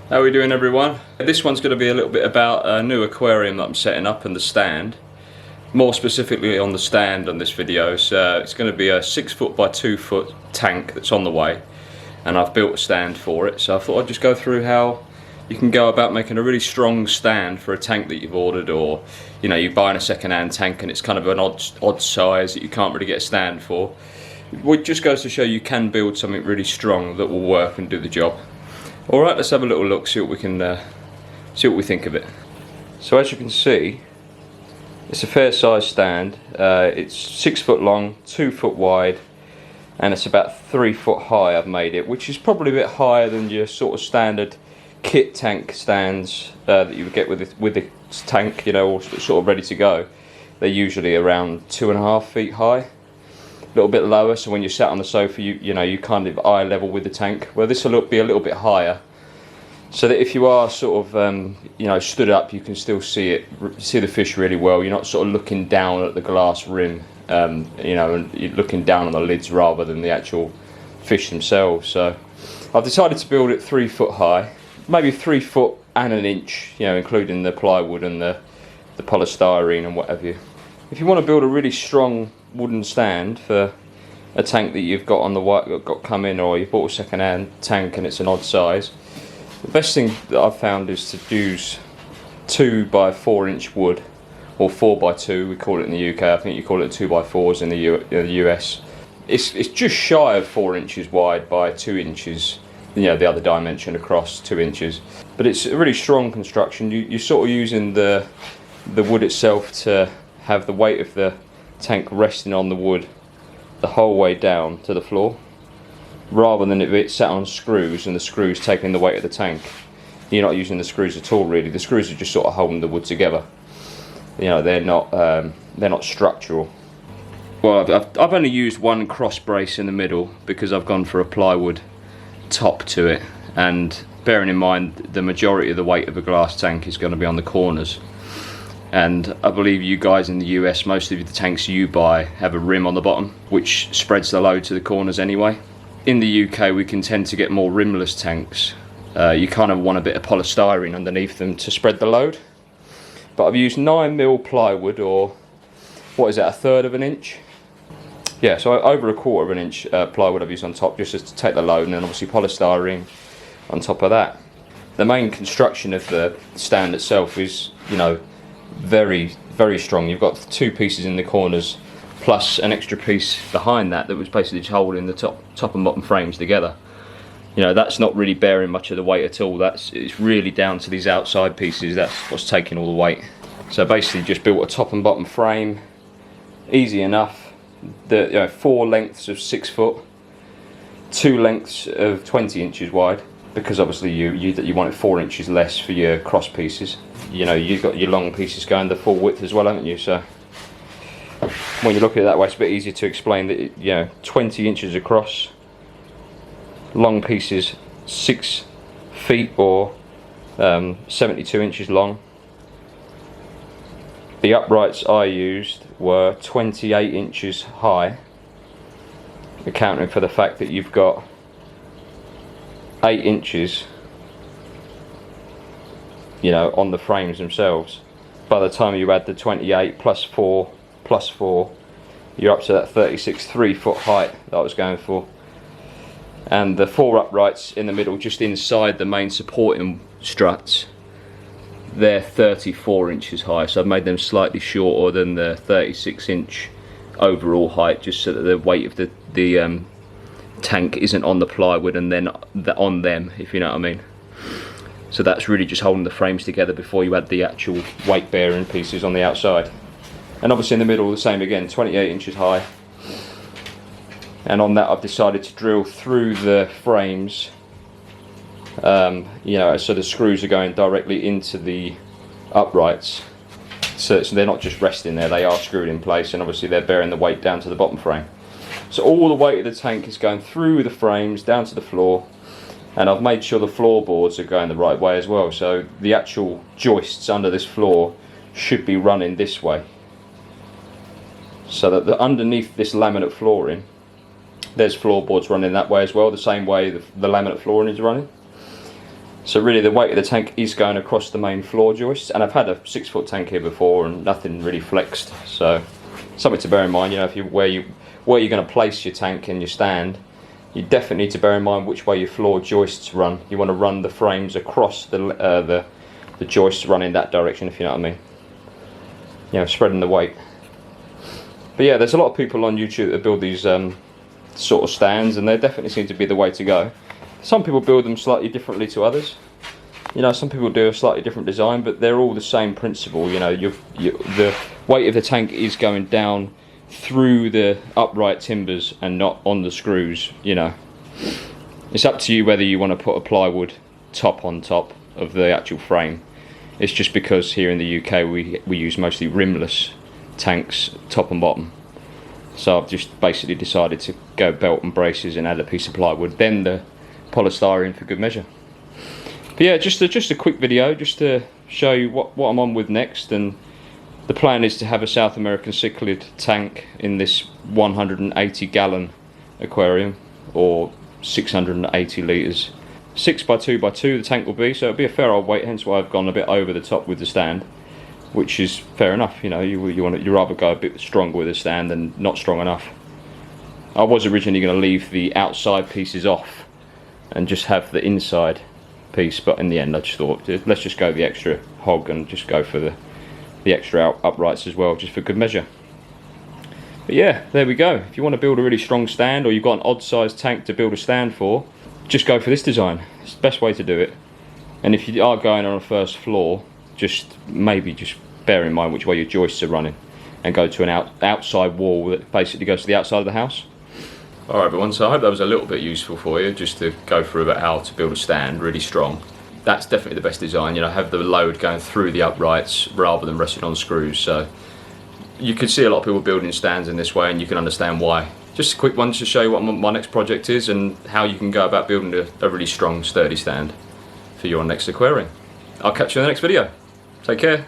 How are we doing, everyone? This one's going to be a little bit about a new aquarium that I'm setting up and the stand. More specifically on the stand on this video. So it's going to be a 6 foot by 2 foot tank that's on the way, and I've built a stand for it. So I thought I'd just go through how you can go about making a really strong stand for a tank that you've ordered, or you know, you're buying a second-hand tank and it's kind of an odd size that you can't really get a stand for. It just goes to show you can build something really strong that will work and do the job. Alright, let's have a little look, see what we think of it. So as you can see, it's a fair size stand. It's 6 foot long, 2 foot wide, and it's about 3 foot high I've made it, which is probably a bit higher than your sort of standard kit tank stands that you would get with the tank, you know, all sort of ready to go. They're usually around 2.5 feet high. A little bit lower, so when you're sat on the sofa, you know, you kind of eye level with the tank. Well, this will be a little bit higher, so that if you are sort of you know, stood up, you can still see the fish really well. You're not sort of looking down at the glass rim, you know, and you're looking down on the lids rather than the actual fish themselves. So I've decided to build it 3 foot high, maybe 3 foot and an inch, you know, including the plywood and the polystyrene and whatever. If you want to build a really strong wooden stand for a tank that you've got on the got come in, or you bought a second-hand tank and it's an odd size, the best thing that I've found is to use 2 by 4 inch wood, or 4 by 2 we call it in the UK. I think you call it 2 by 4s in the US. It's just shy of 4 inches wide by 2 inches, you know, the other dimension across 2 inches. But it's a really strong construction. You're sort of using the wood itself to have the weight of the tank resting on the wood the whole way down to the floor, rather than if it's sat on screws and the screws taking the weight of the tank. You're not using the screws at all, really. The screws are just sort of holding the wood together. You know, they're not structural. Well, I've only used one cross brace in the middle because I've gone for a plywood top to it, and bearing in mind the majority of the weight of a glass tank is going to be on the corners. And I believe you guys in the US, most of the tanks you buy have a rim on the bottom, which spreads the load to the corners anyway. In the UK, we can tend to get more rimless tanks. You kind of want a bit of polystyrene underneath them to spread the load. But I've used 9mm plywood, or what is that, 1/3 of an inch? Yeah, so over 1/4 of an inch plywood I've used on top, just to take the load, and then obviously polystyrene on top of that. The main construction of the stand itself is, you know, very strong. You've got 2 pieces in the corners plus an extra piece behind that was basically just holding the top and bottom frames together. You know, that's not really bearing much of the weight at all. It's really down to these outside pieces. That's what's taking all the weight. So basically just built a top and bottom frame, easy enough. You know, 4 lengths of 6 foot, 2 lengths of 20 inches wide, because obviously you want it 4 inches less for your cross pieces. You know, you've got your long pieces going the full width as well, haven't you? So when you look at it that way, it's a bit easier to explain that, you know, 20 inches across, long pieces 6 feet or 72 inches long. The uprights I used were 28 inches high, accounting for the fact that you've got 8 inches, you know, on the frames themselves. By the time you add the 28 plus 4 plus 4, you're up to that 36 3 foot height that I was going for. And the 4 uprights in the middle, just inside the main supporting struts, they're 34 inches high, so I've made them slightly shorter than the 36 inch overall height, just so that the weight of the tank isn't on the plywood and then on them, if you know what I mean. So that's really just holding the frames together before you add the actual weight bearing pieces on the outside. And obviously in the middle the same again, 28 inches high. And on that I've decided to drill through the frames, you know, so the screws are going directly into the uprights. So they're not just resting there, they are screwed in place, and obviously they're bearing the weight down to the bottom frame. So all the weight of the tank is going through the frames down to the floor, and I've made sure the floorboards are going the right way as well. So the actual joists under this floor should be running this way, so that underneath this laminate flooring there's floorboards running that way as well, the same way the laminate flooring is running. So really the weight of the tank is going across the main floor joists, and I've had a 6-foot tank here before and nothing really flexed, so something to bear in mind. You know, if where you're going to place your tank and your stand, you definitely need to bear in mind which way your floor joists run. You want to run the frames across the joists, run in that direction, if you know what I mean. You know, spreading the weight. But yeah, there's a lot of people on YouTube that build these sort of stands, and they definitely seem to be the way to go. Some people build them slightly differently to others. You know, some people do a slightly different design, but they're all the same principle. You know, the weight of the tank is going down through the upright timbers and not on the screws. You know, it's up to you whether you want to put a plywood top on top of the actual frame. It's just because here in the UK we use mostly rimless tanks, top and bottom. So I've just basically decided to go belt and braces and add a piece of plywood, then the polystyrene for good measure. But yeah, just a quick video just to show you what I'm on with next. And the plan is to have a South American cichlid tank in this 180 gallon aquarium, or 680 litres. 6x2x2 the tank will be, so it'll be a fair old weight, hence why I've gone a bit over the top with the stand, which is fair enough. You know, you rather go a bit stronger with the stand than not strong enough. I was originally going to leave the outside pieces off and just have the inside piece, but in the end I just thought, let's just go the extra hog and just go for the extra uprights as well, just for good measure. But yeah, there we go. If you want to build a really strong stand, or you've got an odd sized tank to build a stand for, just go for this design. It's the best way to do it. And if you are going on a first floor, maybe just bear in mind which way your joists are running, and go to an outside wall that basically goes to the outside of the house. Alright everyone, so I hope that was a little bit useful for you, just to go through about how to build a stand really strong. That's definitely the best design, you know, have the load going through the uprights rather than resting on screws. So you can see a lot of people building stands in this way, and you can understand why. Just a quick one to show you what my next project is and how you can go about building a really strong, sturdy stand for your next aquarium. I'll catch you in the next video. Take care.